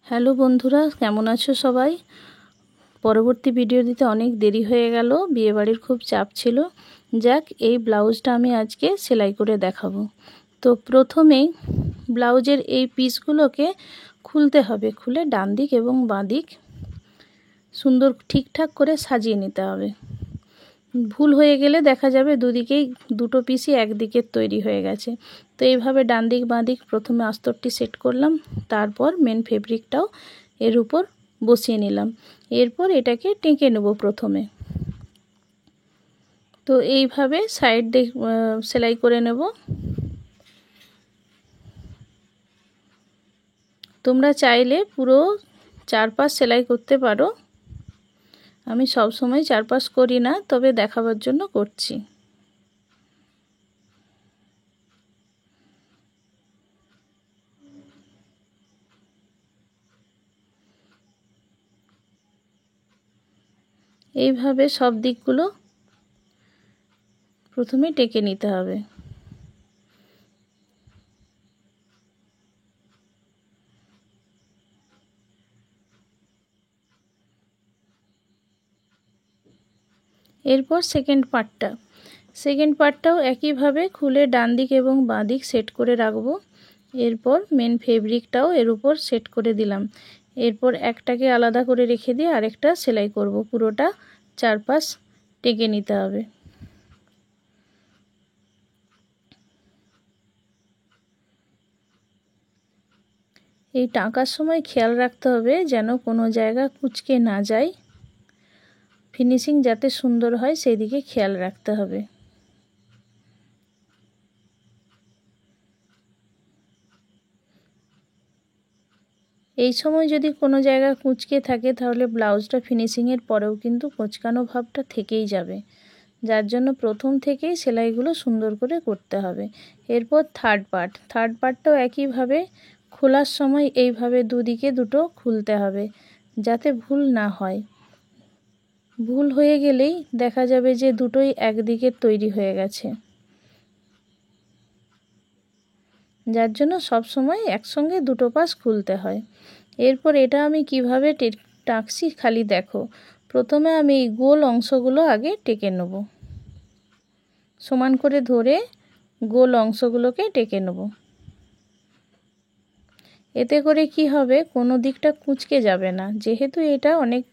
Hello বন্ধুরা, কেমন আছো সবাই? পরবর্তী ভিডিও দিতে অনেক দেরি হয়ে গেল, বিয়েবাড়ির খুব চাপ ছিল। যাক, এই ব্লাউজটা আমি আজকে সেলাই করে দেখাবো। তো প্রথমেই ব্লাউজের এই পিসগুলোকে খুলতে হবে। খুলে ডান দিক এবং বাঁ দিক সুন্দর ঠিকঠাক করে সাজিয়ে নিতে হবে। ভুল হয়ে গেলে দেখা যাবে দুদিকেই দুটো পিসই একদিকের তৈরি হয়ে গেছে। তো এইভাবে ডান দিক বাঁ দিক প্রথমে আস্তরটি সেট করলাম, তারপর মেন ফেব্রিকটাও এর উপর বসিয়ে নিলাম। এরপর এটাকে টেকে নেব প্রথমে। তো এইভাবে সাইড দিয়ে সেলাই করে নেব। তোমরা চাইলে পুরো চারপাশ সেলাই করতে পারো। আমি সব সময় চারপাশ করি না, তবে দেখাবার জন্য করছি। এইভাবে সব দিকগুলো প্রথমে টেকে নিতে হবে। এরপর সেকেন্ড পার্টটাও একইভাবে খুলে ডান দিক এবং বাঁ দিক সেট করে রাখবো। এরপর মেন ফেব্রিকটাও এর উপর সেট করে দিলাম। এরপর একটাকে আলাদা করে রেখে দিয়ে আরেকটা সেলাই করব। পুরোটা চারপাশ টেকে নিতে হবে। এই টাকার সময় খেয়াল রাখতে হবে যেন কোনো জায়গা কুঁচকে না যায়। ফিনিশিং যাতে সুন্দর হয় সেই দিকে খেয়াল রাখতে হবে। এই সময় যদি কোনো জায়গা কুঁচকে থাকে তাহলে ব্লাউজটা ফিনিশিংয়ের পরেও কিন্তু কোঁচকানো ভাবটা থেকেই যাবে। যার জন্য প্রথম থেকেই সেলাইগুলো সুন্দর করে করতে হবে। এরপর থার্ড পার্টটাও একইভাবে খোলার সময় এইভাবে দুদিকে দুটো খুলতে হবে, যাতে ভুল না হয়। ভুল হয়ে গেলেই দেখা যাবে যে দুটোই একদিকে তৈরি হয়ে গেছে। যার জন্য সব সময় একসঙ্গে দুটো পাশ খুলতে হয়। এরপর এটা আমি কিভাবে টাকছি খালি দেখো। প্রথমে আমি এই গোল অংশগুলো আগে টেকে নেব। সমান করে ধরে গোল অংশগুলোকে টেকে নেব। এতে করে কি হবে, কোনো দিকটা কুঁচকে যাবে না। যেহেতু এটা অনেক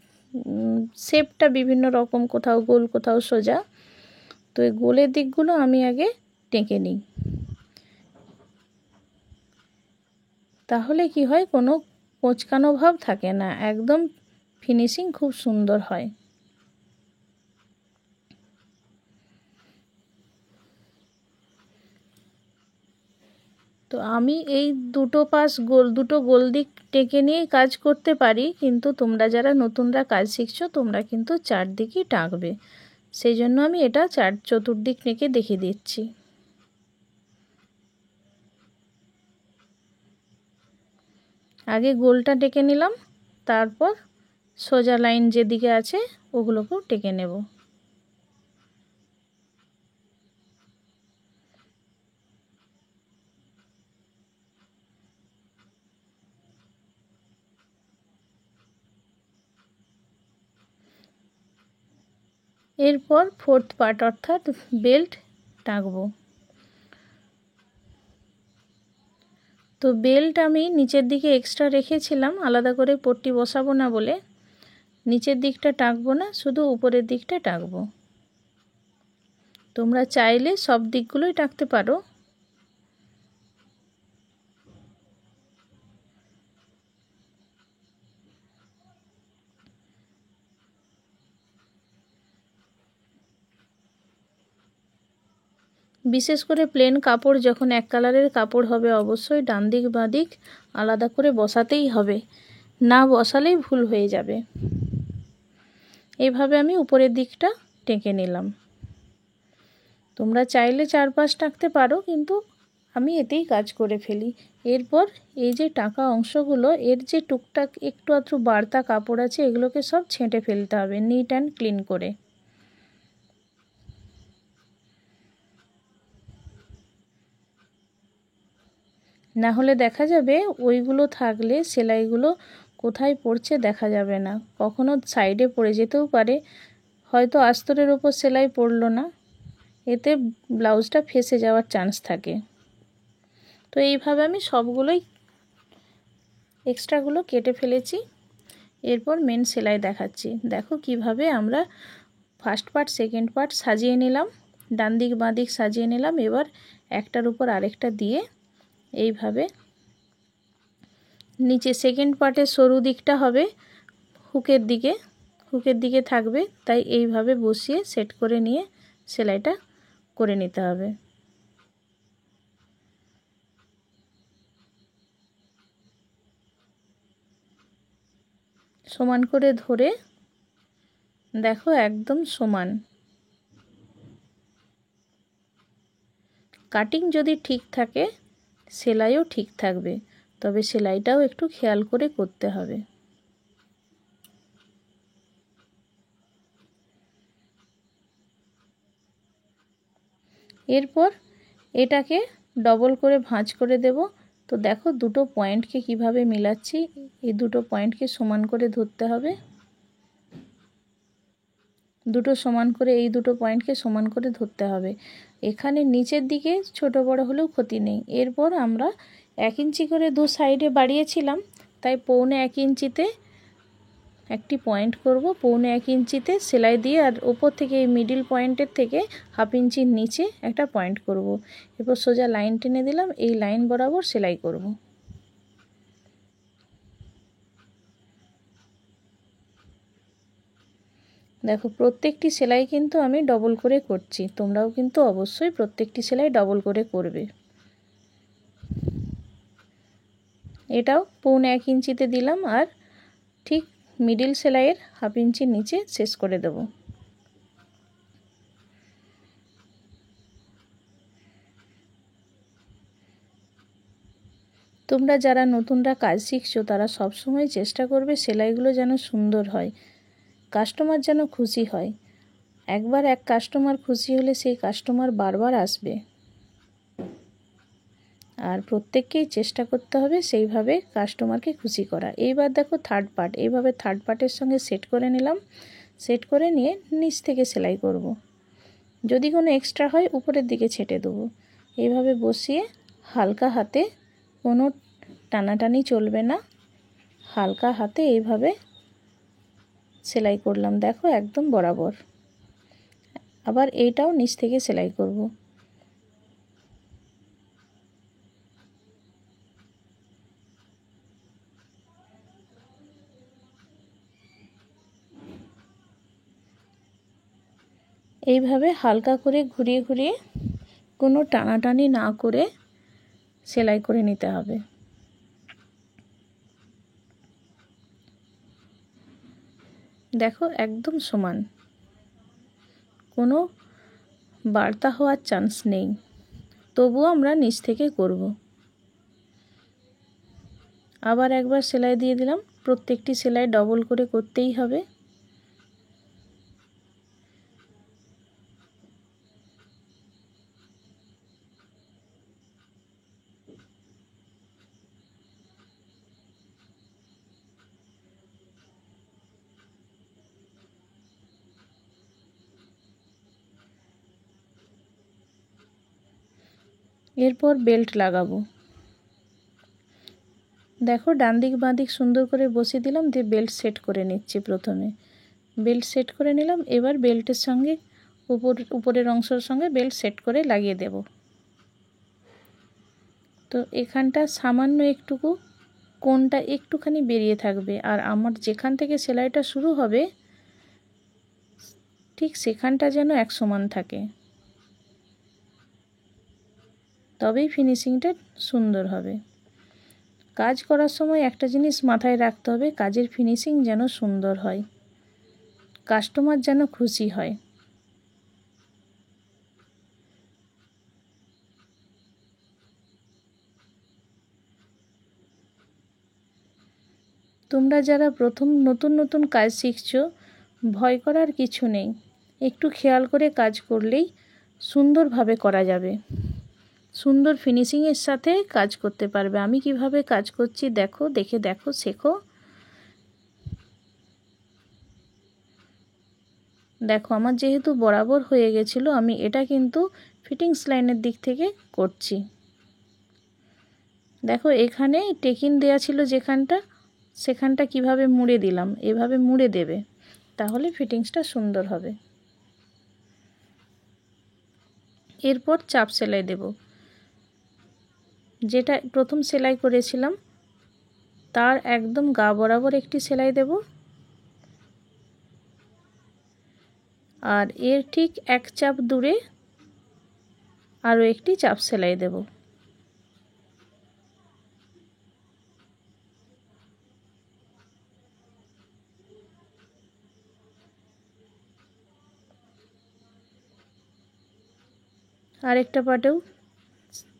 শেপটা বিভিন্ন রকম, কোথাও গোল কোথাও সোজা, তো এই গোলের দিকগুলো আমি আগে টেকে নিই। তাহলে কি হয়, কোনো কোঁচকানো ভাব থাকে না, একদম ফিনিশিং খুব সুন্দর হয়। তো আমি এই দুটো গোল দিক টেকে নিয়ে কাজ করতে পারি, কিন্তু তোমরা যারা নতুনরা কাজ শিখছো তোমরা কিন্তু চারদিকই টাকবে। সেই জন্য আমি এটা চতুর্দিক টেকে দেখিয়ে দিচ্ছি। আগে গোলটা টেকে নিলাম, তারপর সোজা লাইন যেদিকে আছে ওগুলোকেও টেকে নেব। এরপর ফোর্থ পার্ট অর্থাৎ বেল্ট টাকবো। তো বেল্ট আমি নিচের দিকে এক্সট্রা রেখেছিলাম, আলাদা করে পট্টি বসাবো না বলে। নিচের দিকটা টাকবো না, শুধু উপরের দিকটা টাকবো। তোমরা চাইলে সব দিকগুলোই টাকতে পারো। বিশেষ করে প্লেন কাপড় যখন এক কালারের কাপড় হবে, অবশ্যই ডান দিক বাঁ দিক আলাদা করে বসাতেই হবে, না বসালেই ভুল হয়ে যাবে। এইভাবে আমি উপরের দিকটা টেকে নিলাম। তোমরা চাইলে চারপাশ টাকতে পারো, কিন্তু আমি এতেই কাজ করে ফেলি। এরপর এই যে টাকা অংশগুলো, এর যে টুকটাক একটু আধটু বাড়তা কাপড় আছে, এগুলোকে সব ছেঁটে ফেলতে হবে নিট অ্যান্ড ক্লিন করে। না হলে দেখা যাবে ওইগুলো থাকলে সেলাইগুলো কোথায় পড়ছে দেখা যাবে না, কখনো সাইডে পড়ে যেতেও পারে, হয়তো আস্তরের ওপর সেলাই পড়লো না, এতে ব্লাউজটা ফেঁসে যাওয়ার চান্স থাকে। তো এইভাবে আমি সবগুলোই এক্সট্রাগুলো কেটে ফেলেছি। এরপর মেন সেলাই দেখাচ্ছি। দেখো কিভাবে আমরা ফার্স্ট পার্ট সেকেন্ড পার্ট সাজিয়ে নিলাম, ডান দিক বাঁ দিক সাজিয়ে নিলাম। এবার একটার উপর আরেকটা দিয়ে এইভাবে নিচে সেকেন্ড পার্টের সরু দিকটা হবে হুকের দিকে থাকবে, তাই এইভাবে বসিয়ে সেট করে নিয়ে সেলাইটা করে নিতে হবে। সমান করে ধরে দেখো একদম সমান। কাটিং যদি ঠিক থাকে সেলাইও ঠিক থাকবে, তবে সেলাইটাও একটু খেয়াল করে করতে হবে। এরপর এটাকে ডবল করে ভাঁজ করে দেব। তো দেখো দুটো পয়েন্টকে কিভাবে মিলাচ্ছি, এই দুটো পয়েন্টকে সমান করে ধরতে হবে, দুটো সমান করে এই দুটো পয়েন্টকে সমান করে ধরতে হবে। এখানে নিচের দিকে ছোট বড় হলেও ক্ষতি নেই। এরপর আমরা 1 ইঞ্চি করে দু সাইডে বাড়িয়েছিলাম, তাই 1.25 ইঞ্চিতে একটি পয়েন্ট করব, 1.25 ইঞ্চিতে সেলাই দিয়ে আর ওপর থেকে এই মিডিল পয়েন্টের থেকে 1/2 ইঞ্চির নিচে একটা পয়েন্ট করব। এরপর সোজা লাইন টেনে দিলাম, এই লাইন বরাবর সেলাই করব। দেখো প্রত্যেকটি সেলাই কিন্তু আমি ডবল করে করছি, তোমরাও কিন্তু অবশ্যই প্রত্যেকটি সেলাই ডবল করে করবে। এটাও 1.25 ইঞ্চিতে দিলাম আর ঠিক মিডিল সেলাইয়ের 1/2 ইঞ্চির নিচে শেষ করে দেব। তোমরা যারা নতুনরা কাজ শিখছো তারা সব সময় চেষ্টা করবে সেলাইগুলো যেন সুন্দর হয়, কাস্টমার যেন খুশি হয়। একবার এক কাস্টমার খুশি হলে সেই কাস্টমার বারবার আসবে। আর প্রত্যেককেই চেষ্টা করতে হবে সেইভাবে কাস্টমারকে খুশি করা। এইবার দেখো থার্ড পার্ট, এইভাবে থার্ড পার্টের সঙ্গে সেট করে নিলাম। সেট করে নিয়ে নিচ থেকে সেলাই করব। যদি কোনো এক্সট্রা হয় উপরের দিকে ছেটে দেবো। এইভাবে বসিয়ে হালকা হাতে, কোনো টানাটানি চলবে না, হালকা হাতে এইভাবে সেলাই করলাম। দেখো একদম বরাবর। আবার এইটাও নিচ থেকে সেলাই করব। এইভাবে হালকা করে ঘুরিয়ে ঘুরিয়ে, কোনো টানাটানি না করে সেলাই করে নিতে হবে। দেখো একদম সমান, কোনো বাড়তা হওয়ার চান্স নেই, তবুও আমরা নিচ থেকে করব। আবার একবার সেলাই দিয়ে দিলাম। প্রত্যেকটি সেলাই ডবল করে করতেই হবে। এরপর বেল্ট লাগাবো। দেখো ডান দিক বাঁ দিক সুন্দর করে বসিয়ে দিলাম, দিয়ে বেল্ট সেট করে নিচ্ছি। প্রথমে বেল্ট সেট করে নিলাম, এবার বেল্টের সঙ্গে উপরের অংশের সঙ্গে বেল্ট সেট করে লাগিয়ে দেব। তো এখানটা সামান্য একটুকু কোণটা একটুখানি বেরিয়ে থাকবে, আর আমার যেখান থেকে সেলাইটা শুরু হবে ঠিক সেখানটা যেন এক সমান থাকে, তবেই ফিনিশিংটা সুন্দর হবে। কাজ করার সময় একটা জিনিস মাথায় রাখতে হবে, কাজের ফিনিশিং যেন সুন্দর হয়, কাস্টমার যেন খুশি হয়। তোমরা যারা প্রথম নতুন কাজ শিখছো, ভয় করার কিছু নেই, একটু খেয়াল করে কাজ করলেই সুন্দরভাবে করা যাবে, সুন্দর ফিনিশিংয়ের সাথে কাজ করতে পারবে। আমি কিভাবে কাজ করছি দেখো, দেখে দেখো, শেখো। দেখো আমার যেহেতু বরাবর হয়ে গেছিলো, আমি এটা কিন্তু ফিটিংস লাইনের দিক থেকে করছি। দেখো এখানে টেকিন দেয়া ছিল যেখানটা, সেখানটা কিভাবে মুড়ে দিলাম, এভাবে মুড়ে দেবে, তাহলে ফিটিংসটা সুন্দর হবে। এরপর চাপ সেলাই দেব। যেটা প্রথম সেলাই করেছিলাম তার একদম গা বরাবর একটি সেলাই দেব, আর এর ঠিক এক চাপ দূরে আরও একটি চাপ সেলাই দেব। আরেকটা পাটেও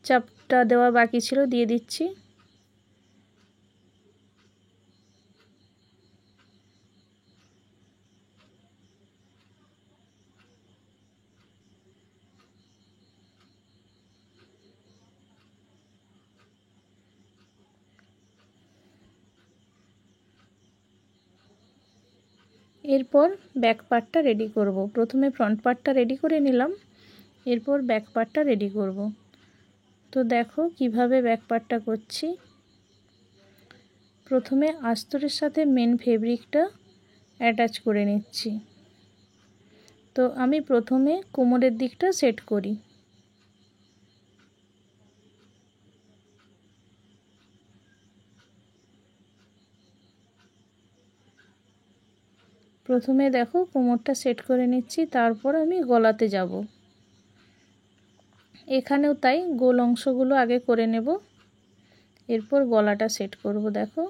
চাপটা দেওয়া বাকি ছিল, দিয়ে দিচ্ছি। এরপর ব্যাক পার্টটা রেডি করব। প্রথমে ফ্রন্ট পার্টটা রেডি করে নিলাম, এরপর ব্যাক পার্টটা রেডি করব। তো দেখো কিভাবে ব্যাক পার্টটা করছি। প্রথমে আস্তরের সাথে মেন ফেব্রিকটা অ্যাটাচ করে নিচ্ছি। তো আমি প্রথমে কোমরের দিকটা সেট করি। প্রথমে দেখো কোমরটা সেট করে নিচ্ছি, তারপর আমি গলাতে যাব। এখানেও তাই গোল অংশগুলো আগে করে নেব, এরপর গলাটা সেট করব। দেখো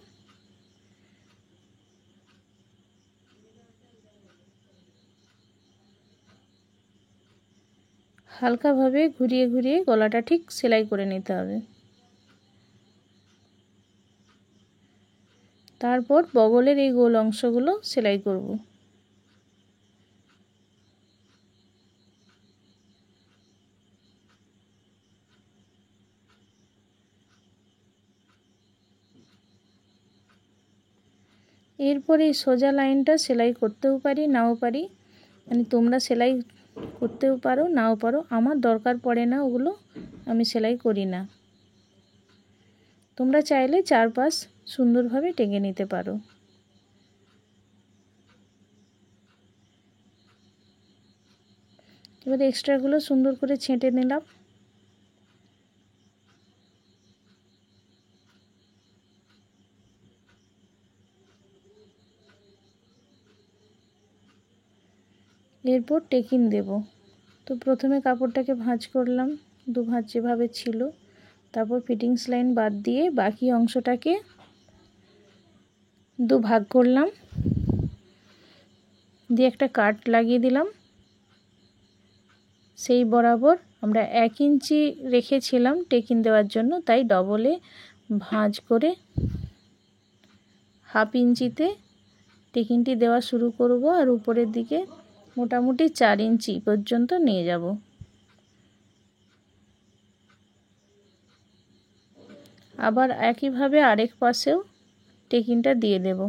হালকাভাবে ঘুরিয়ে ঘুরিয়ে গলাটা ঠিক সেলাই করে নিতে হবে। তারপর বগলের এই গোল অংশগুলো সেলাই করব। এরপর এই সোজা লাইনটা সেলাই করতেও পারি নাও পারি, মানে তোমরা সেলাই করতেও পারো নাও পারো, আমার দরকার পড়ে না, ওগুলো আমি সেলাই করি না। তোমরা চাইলে চারপাশ সুন্দরভাবে টেকে নিতে পারো। এবার এক্সট্রাগুলো সুন্দর করে ছেঁটে নিলাম। এরপর টেকিন দেব। তো প্রথমে কাপড়টাকে ভাঁজ করলাম, দু ভাঁজ যেভাবে ছিল, তারপর ফিটিংস লাইন বাদ দিয়ে বাকি অংশটাকে দু ভাগ করলাম, দিয়ে একটা কাট লাগিয়ে দিলাম। সেই বরাবর আমরা 1 ইঞ্চি রেখেছিলাম টেকিন দেওয়ার জন্য, তাই ডবলে ভাঁজ করে হাফ ইঞ্চিতে টেকিনটি দেওয়া শুরু করব, আর উপরের দিকে মোটামুটি 4 ইঞ্চি পর্যন্ত নিয়ে যাব। আবার একইভাবে আরেক পাশেও টেকিনটা দিয়ে দেব।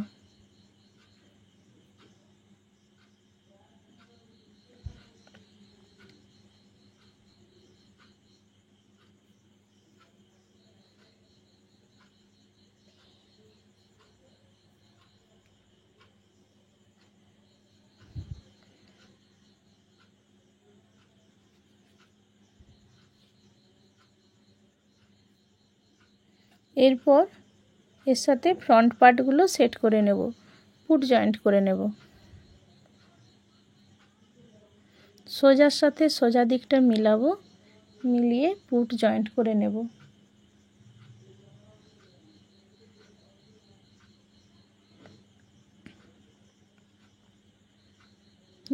এরপর এর সাথে ফ্রন্ট পার্টগুলো সেট করে নেব, পুট জয়েন্ট করে নেব। সোজার সাথে সোজা দিকটা মিলাবো, মিলিয়ে পুট জয়েন্ট করে নেব।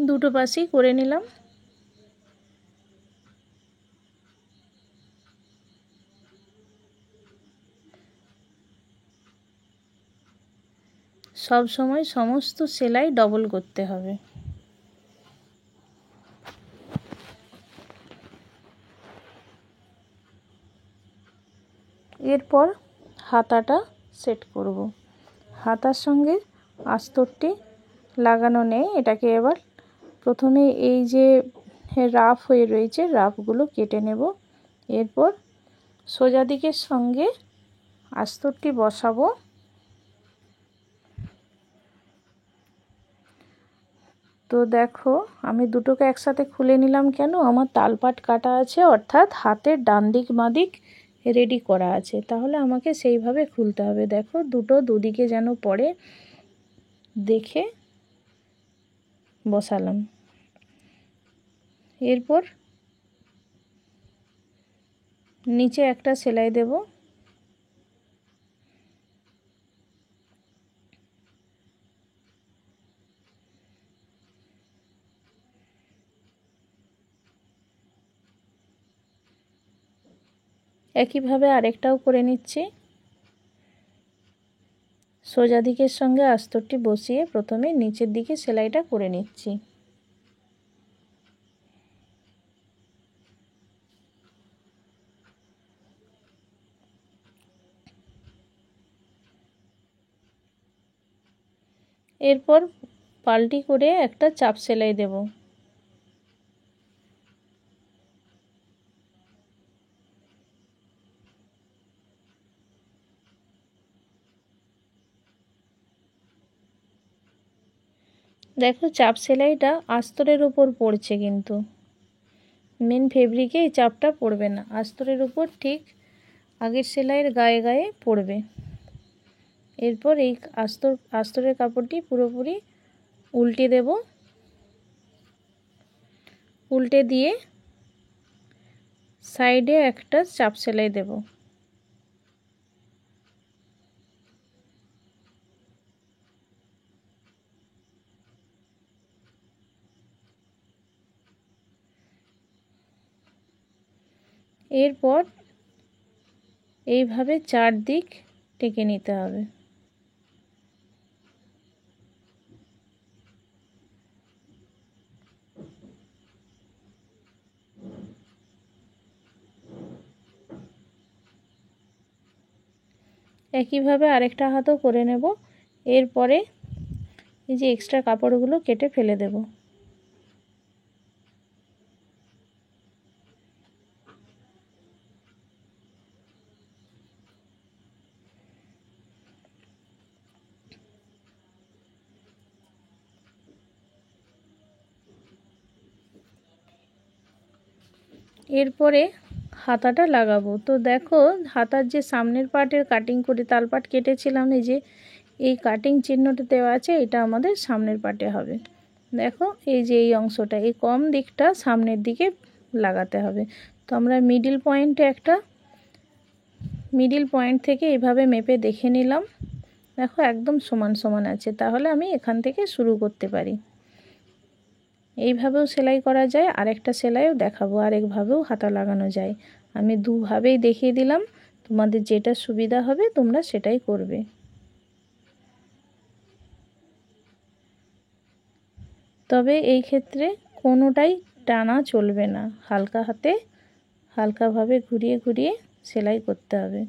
দুটো পাশেই করে নিলাম। সব সময় সমস্ত সেলাই ডবল করতে হবে। এরপর হাতাটা সেট করব। হাতার সঙ্গে আস্তরটি লাগানো নেই, এটাকে এবার প্রথমে এই যে রাফ হয়ে রয়েছে রাফগুলো কেটে নেব। এরপর সোজা দিকের সঙ্গে আস্তরটি বসাবো। তো দেখো আমি দুটোকে একসাথে খুলে নিলাম কেন, আমার তালপাট কাটা আছে, অর্থাৎ হাতের ডান দিক বাঁ দিক রেডি করা আছে, তাহলে আমাকে সেইভাবে খুলতে হবে। দেখো দুটো দুদিকে যেন পড়ে দেখে বসালাম। এরপর নিচে একটা সেলাই দেব। একইভাবে আরেকটাও করে নিচ্ছি। সোজা দিকের সঙ্গে আস্তরটি বসিয়ে প্রথমে নিচের দিকে সেলাইটা করে নিচ্ছি। এরপর পাল্টি করে একটা চাপ সেলাই দেব। দেখো চাপ সেলাইটা আস্তরের উপর পড়ছে, কিন্তু মেন ফেব্রিকে এই চাপটা পড়বে না, আস্তরের উপর ঠিক আগের সেলাইয়ের গায়ে গায়ে পড়বে। এরপর এই আস্তরের কাপড়টি পুরোপুরি উল্টে দেব। উল্টে দিয়ে সাইডে একটা চাপ সেলাই দেব। এরপর এইভাবে চারদিক টেকে নিতে হবে। একইভাবে আরেকটা হাতও করে নেব। এরপরে এই যে এক্সট্রা কাপড়গুলো কেটে ফেলে দেব। এরপরে হাতাটা লাগাবো। তো দেখো হাতার যে সামনের পার্টের কাটিং করে তালপাট কেটেছিলাম, এই যে এই কাটিং চিহ্নটা দেওয়া আছে, এটা আমাদের সামনের পার্টে হবে। দেখো এই যে এই অংশটা, এই কম দিকটা সামনের দিকে লাগাতে হবে। তো আমরা মিডিল পয়েন্ট থেকে এইভাবে মেপে দেখে নিলাম। দেখো একদম সমান সমান আছে, তাহলে আমি এখান থেকে শুরু করতে পারি। এইভাবেও সেলাই করা যায়, আরেকটা সেলাইও দেখাবো, আরেকভাবেও হাতা লাগানো যায়। আমি দুভাবেই দেখিয়ে দিলাম, তোমাদের যেটা সুবিধা হবে তোমরা সেটাই করবে। তবে এই ক্ষেত্রে কোনোটাই টানা চলবে না, হালকা হাতে হালকাভাবে ঘুরিয়ে ঘুরিয়ে সেলাই করতে হবে।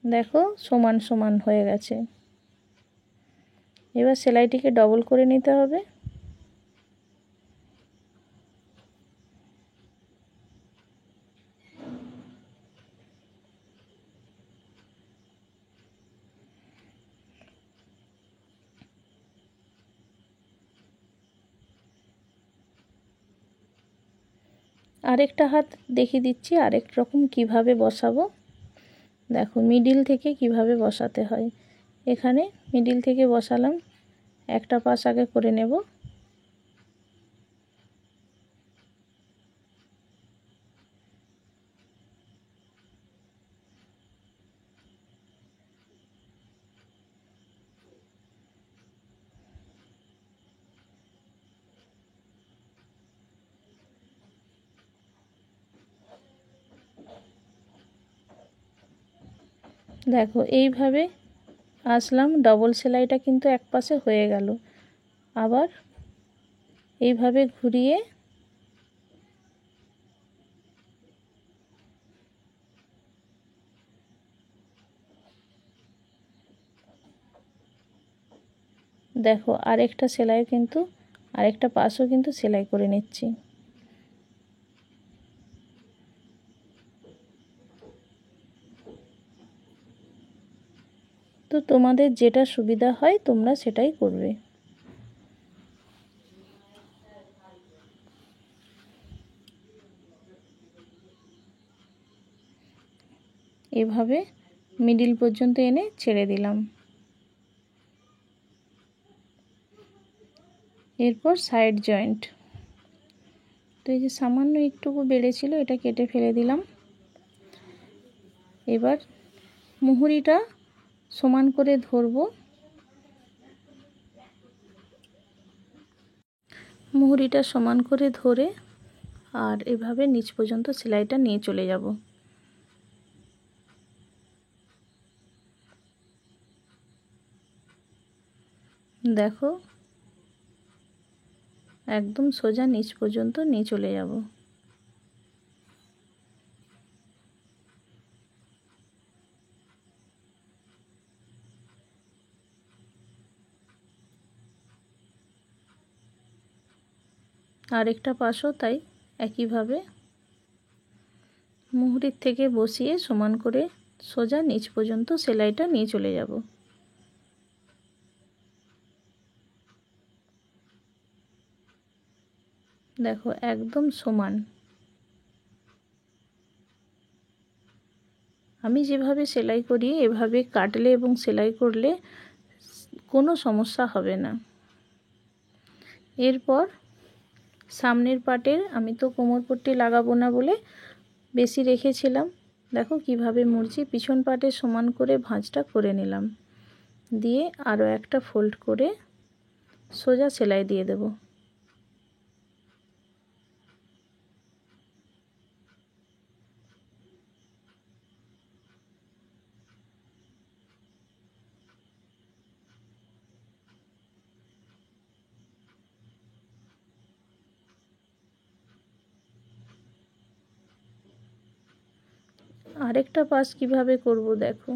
দেখো সমান সমান হয়ে গেছে। এবার সেলাইটিকে ডবল করে নিতে হবে। আরেকটা হাত দেখিয়ে দিচ্ছি আরেক রকম কিভাবে বসাবো। দেখো মিডিল থেকে কিভাবে বসাতে হয়। এখানে মিডিল থেকে বসালাম, একটা পাশ আগে করে নেব। দেখো এইভাবে আসলাম, ডবল সেলাইটা কিন্তু এক পাশে হয়ে গেল। আবার এইভাবে ঘুরিয়ে দেখো আরেকটা সেলাই কিন্তু আরেকটা পাশও কিন্তু সেলাই করে নিচ্ছি। তো তোমাদের যেটা সুবিধা হয় তোমরা সেটাই করবে। এভাবে মিডিল পর্যন্ত এনে ছেড়ে দিলাম। এরপর সাইড জয়েন্ট, তো এই যে সামান্য একটুকু বেড়েছিল এটা কেটে ফেলে দিলাম। এবার মুহুরিটা সমান করে ধরবো। মুহুরিটা সমান করে ধরে আর এভাবে নিচ পর্যন্ত সেলাইটা নিয়ে চলে যাব। দেখো একদম সোজা নিচ পর্যন্ত নিয়ে চলে যাব। আরেকটা পাশও তাই একইভাবে মুহুরির থেকে বসিয়ে সমান করে সোজা নিচ পর্যন্ত সেলাইটা নিয়ে চলে যাব। দেখো একদম সমান। আমি যেভাবে সেলাই করি এভাবে কাটলে এবং সেলাই করলে কোনো সমস্যা হবে না। এরপর সামনের পাটের আমি তো কোমর পট্টি লাগাবো না বলে বেশি রেখেছিলাম, দেখো কিভাবে মুড়ছি। পিছন পাটে সমান করে ভাঁজটা করে নিলাম, দিয়ে আরও একটা ফোল্ড করে সোজা সেলাই দিয়ে দেব। আরেকটা পাশ কিভাবে করব দেখো,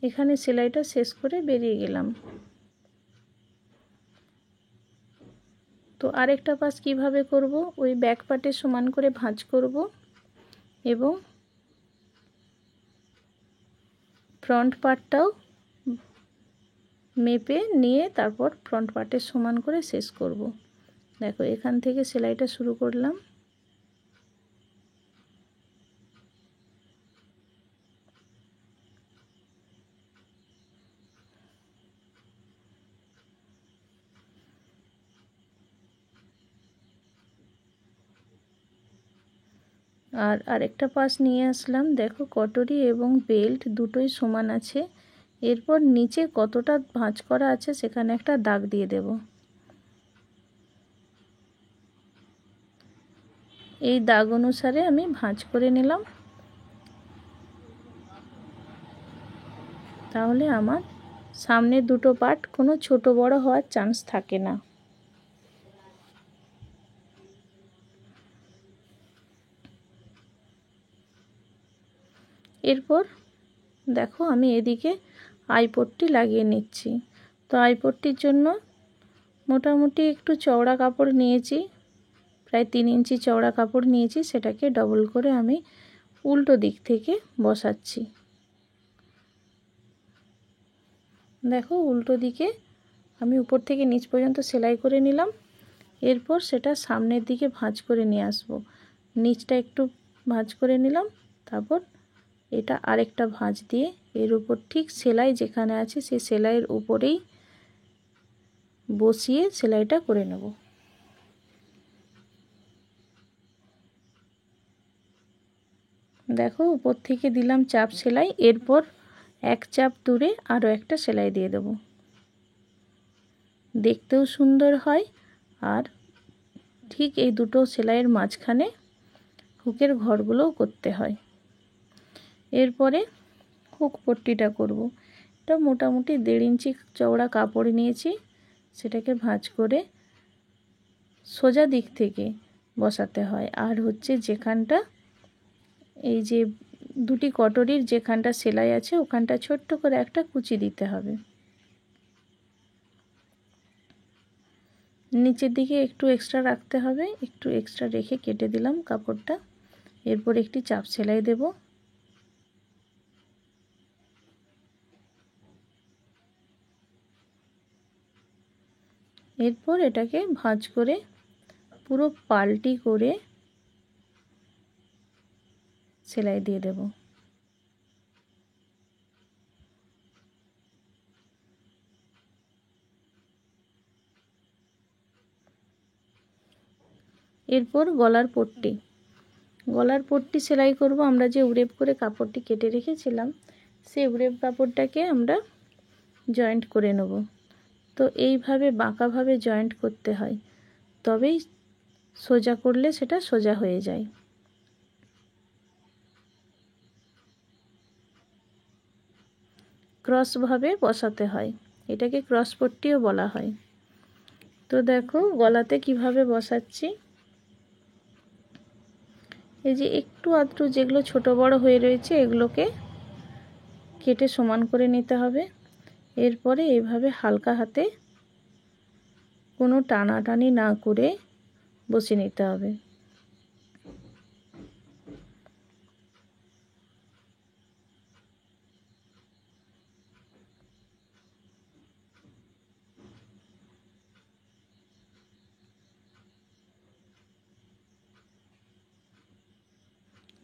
এখানে সেলাইটা শেষ করে বেরিয়ে গেলাম। তো আরেকটা পাশ কিভাবে করব, ওই ব্যাক পাটে সমান করে ভাঁজ করব এবং ফ্রন্ট পার্টটাও মেপে নিয়ে তারপর ফ্রন্ট পার্টের সমান করে শেষ করব। দেখো এখান থেকে সেলাইটা শুরু করলাম। আর আরেকটা পাশ নিয়ে আসলাম, দেখো কটরি এবং বেল্ট দুটোই সমান আছে। এরপর নিচে কতটা ভাঁজ করা আছে সেখানে একটা দাগ দিয়ে দেব। এই দাগ অনুসারে আমি ভাঁজ করে নিলাম, তাহলে আমার সামনের দুটো পার্ট কোনো ছোট বড় হওয়ার চান্স থাকে না। এরপর দেখো আমি এদিকে আইপট্টি লাগিয়ে নিচ্ছি। তো আইপট্টির জন্য মোটামুটি একটু চওড়া কাপড় নিয়েছি, প্রায় 3 ইঞ্চি চওড়া কাপড় নিয়েছি, সেটাকে ডবল করে আমি উল্টো দিক থেকে বসাচ্ছি। দেখো উল্টো দিকে আমি উপর থেকে নিচ পর্যন্ত সেলাই করে নিলাম। এরপর সেটা সামনের দিকে ভাঁজ করে নিয়ে আসব। নিচটা একটু ভাঁজ করে নিলাম, তারপর এটা আরেকটা ভাঁজ দিয়ে এর উপর ঠিক সেলাই যেখানে আছে সেই সেলাইয়ের উপরেই বসিয়ে সেলাইটা করে নেব। দেখো উপর থেকে দিলাম চাপ সেলাই, এরপর এক চাপ দূরে আরও একটা সেলাই দিয়ে দেব। দেখতেও সুন্দর হয় আর ঠিক এই দুটো সেলাইয়ের মাঝখানে হুকের ঘরগুলোও করতে হয়। এরপরে হুক পট্টিটা করব। এটা মোটামুটি 1.5 ইঞ্চি চওড়া কাপড় নিয়েছি, সেটাকে ভাঁজ করে সোজা দিক থেকে বসাতে হয়। আর হচ্ছে যেখানটা এই যে দুটি কটরির যেখানটা সেলাই আছে ওখানটা ছোট্ট করে একটা কুচি দিতে হবে। নিচের দিকে একটু এক্সট্রা রাখতে হবে, একটু এক্সট্রা রেখে কেটে দিলাম কাপড়টা। এরপর একটি চাপ সেলাই দেব। এরপর এটাকে ভাঁজ করে পুরো পাল্টি করে সেলাই দিয়ে দেব। এরপর গলার পট্টি সেলাই করব। আমরা যে উড়েপ করে কাপড়টি কেটে রেখেছিলাম সেই উড়েপ কাপড়টাকে আমরা জয়েন্ট করে নেব। তো এইভাবে বাঁকাভাবে জয়েন্ট করতে হয়, তবেই সোজা করলে সেটা সোজা হয়ে যায়। ক্রসভাবে বসাতে হয়, এটাকে ক্রস পট্টিও বলা হয়। তো দেখো গলাতে কিভাবে বসাচ্ছি। এই যে একটু আধটু যেগুলো ছোট বড় হয়ে রয়েছে এগুলোকে কেটে সমান করে নিতে হবে। এরপরে এইভাবে হালকা হাতে কোনো টানাটানি না করে বসিয়ে নিতে হবে।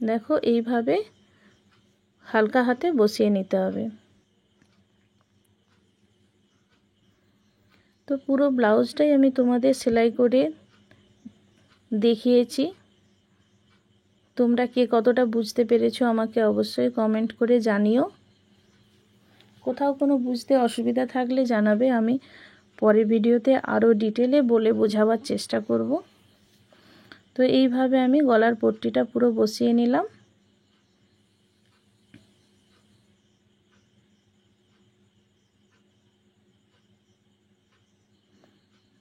দেখো এইভাবে হালকা হাতে বসিয়ে নিতে হবে। তো পুরো ব্লাউজটাই আমি তোমাদের সেলাই করে দেখিয়েছি। তোমরা কে কতটা বুঝতে পেরেছো আমাকে অবশ্যই কমেন্ট করে জানিও। কোথাও কোনো বুঝতে অসুবিধা থাকলে জানাবে, আমি পরের ভিডিওতে আরও ডিটেলে বলে বোঝাবার চেষ্টা করব। তো এইভাবে আমি গলার পট্টিটা পুরো বসিয়ে নিলাম।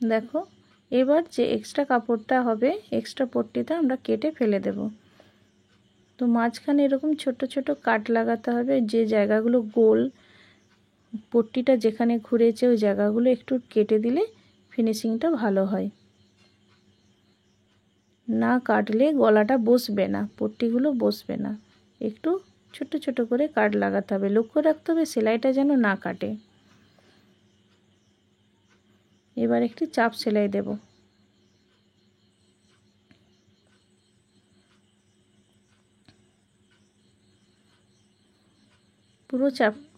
দেখো এবার যে এক্সট্রা কাপড়টা হবে এক্সট্রা পট্টিটা আমরা কেটে ফেলে দেব। তো মাঝখানে এরকম ছোট ছোট কাট লাগাতে হবে, যে জায়গাগুলো গোল পট্টিটা যেখানে ঘুরেছে ওই জায়গাগুলো একটু কেটে দিলে ফিনিশিংটা ভালো হয়। না কাটলে গলাটা বসবে না, পট্টিগুলো বসবে না। একটু ছোট ছোট করে কাট লাগাতে হবে, লক্ষ্য রাখতে হবে সেলাইটা যেন না কাটে। এবার একটি চাপ সেলাই দেব।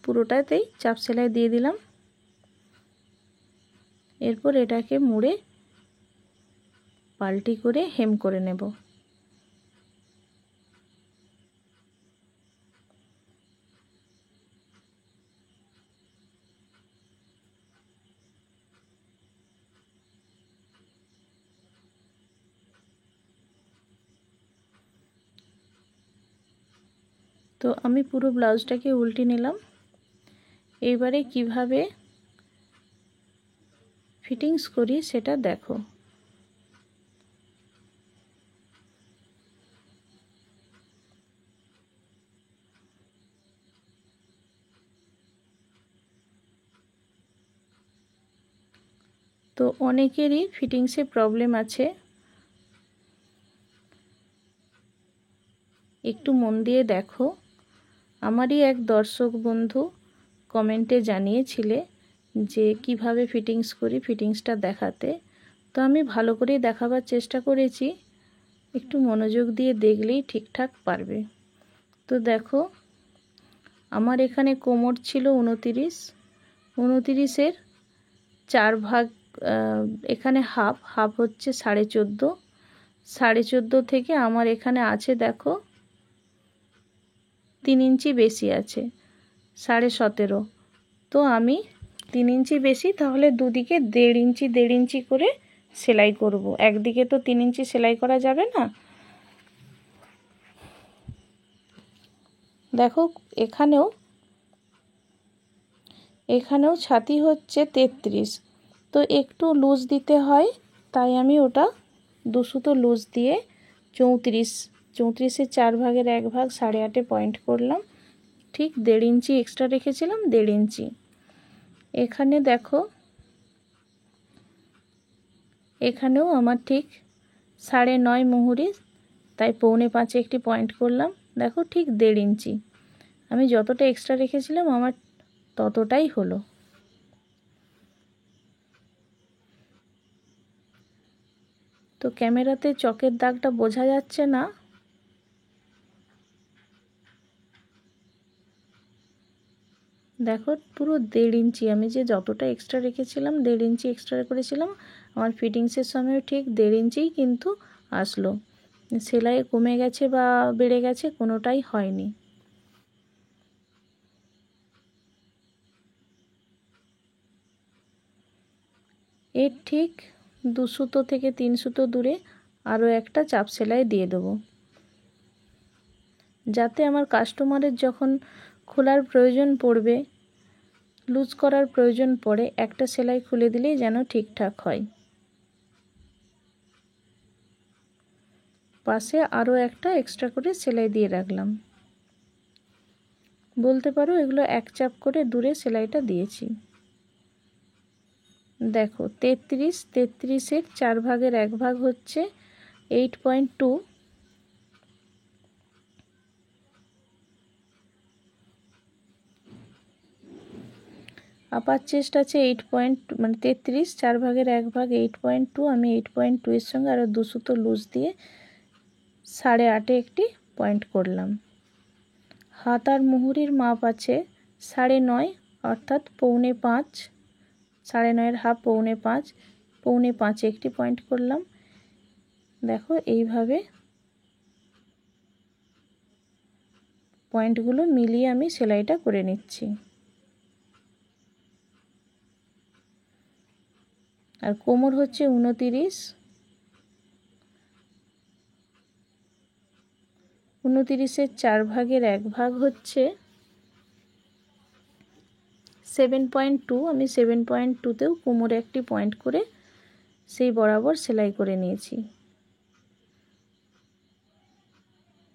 পুরোটাতেই চাপ সেলাই দিয়ে দিলাম। এরপর এটাকে মুড়ে পাল্টি করে হেম করে নেব। তো আমি পুরো ব্লাউজটাকে উল্টে নিলাম। এইবারে কিভাবে ফিটিংস করি সেটা দেখো। তো অনেকেরই ফিটিংসে প্রবলেম আছে, একটু মন দিয়ে দেখো। আমারই এক দর্শক বন্ধু কমেন্টে জানিয়েছিলে যে কিভাবে ফিটিংস করি, ফিটিংসটা দেখাতে। তো আমি ভালো করে দেখাবার চেষ্টা করেছি, একটু মনোযোগ দিয়ে দেখলেই ঠিকঠাক পারবে। তো দেখো আমার এখানে কোমর ছিল 29-এর 4 ভাগ, এখানে হাফ হচ্ছে 14.5 থেকে আমার এখানে আছে দেখো 3 ইঞ্চি বেশি আছে 17.5। তো আমি 3 ইঞ্চি বেশি, তাহলে দুদিকে 1.5 ইঞ্চি করে সেলাই করব। একদিকে তো 3 ইঞ্চি সেলাই করা যাবে না। দেখো এখানেও ছাতি হচ্ছে 33, তো একটু লুজ দিতে হয়, তাই আমি ওটা 2 সুতো লুজ দিয়ে 34-এর 4 ভাগের 1 ভাগ 8.5 পয়েন্ট করলাম। ঠিক 1.5 ইঞ্চি এক্সট্রা রেখেছিলাম, 1.5 ইঞ্চি। এখানে দেখো এখানেও আমার ঠিক 9.5 মুহুরি, তাই 4.25 একটি পয়েন্ট করলাম। দেখো ঠিক 1.5 ইঞ্চি, আমি যতটা এক্সট্রা রেখেছিলাম আমার ততটাই হলো। তো ক্যামেরাতে চকের দাগটা বোঝা যাচ্ছে না, দেখো পুরো 1.5 ইঞ্চি, আমি যে যতটা এক্সট্রা রেখেছিলাম 1.5 ইঞ্চি এক্সট্রা করেছিলাম, আমার ফিটিংসের সময় ঠিক 1.5 ইঞ্চিই কিন্তু আসলো। সেলাই কমে গেছে বা বেড়ে গেছে কোনোটাই হয়নি। এর ঠিক 2 সুতো থেকে 3 সুতো দূরে আরও একটা চাপ সেলাই দিয়ে দেবো, যাতে আমার কাস্টমারের যখন খোলার প্রয়োজন পড়বে, লুজ করার প্রয়োজন পড়ে, একটা সেলাই খুলে দিলেই যেন ঠিকঠাক হয়। পাশে আরও একটা এক্সট্রা করে সেলাই দিয়ে রাখলাম, বলতে পারো এগুলো এক চাপ করে দূরে সেলাইটা দিয়েছি। দেখো 33-33-এর 4 ভাগের 1 ভাগ হচ্ছে 8.2, আপার চেস্ট আছে 33, 4 ভাগের 1 ভাগ 8.2, আমি 8.2 এর সঙ্গে আরও 2 সুতো লুজ দিয়ে 8.5 একটি পয়েন্ট করলাম। হাত আর মুহুরির মাপ আছে 9.5, অর্থাৎ 4.25, 9.5-এর হাফ 4.25, 4.25 একটি পয়েন্ট করলাম। দেখো এইভাবে পয়েন্টগুলো মিলিয়ে আমি সেলাইটা করে নিচ্ছি। আর কোমর হচ্ছে 29-এর 4 ভাগের 1 ভাগ হচ্ছে 7.2, আমি 7.2তেও কোমরে একটি পয়েন্ট করে সেই বরাবর সেলাই করে নিয়েছি।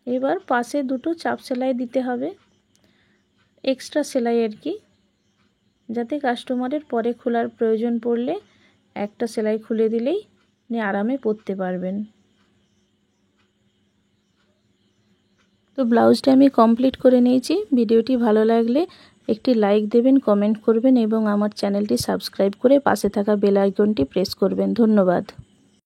এবার পাশে দুটো চাপ সেলাই দিতে হবে, এক্সট্রা সেলাই আর কি, যাতে কাস্টমারের পরে খোলার প্রয়োজন পড়লে একটা সেলাই খুলে দিলেই উনি আরামে পরতে পারবেন। তো ব্লাউজটা আমি কমপ্লিট করে নিয়েছি। ভিডিওটি ভালো লাগলে একটি লাইক দেবেন, কমেন্ট করবেন এবং আমার চ্যানেলটি সাবস্ক্রাইব করে পাশে থাকা বেল আইকনটি প্রেস করবেন। ধন্যবাদ।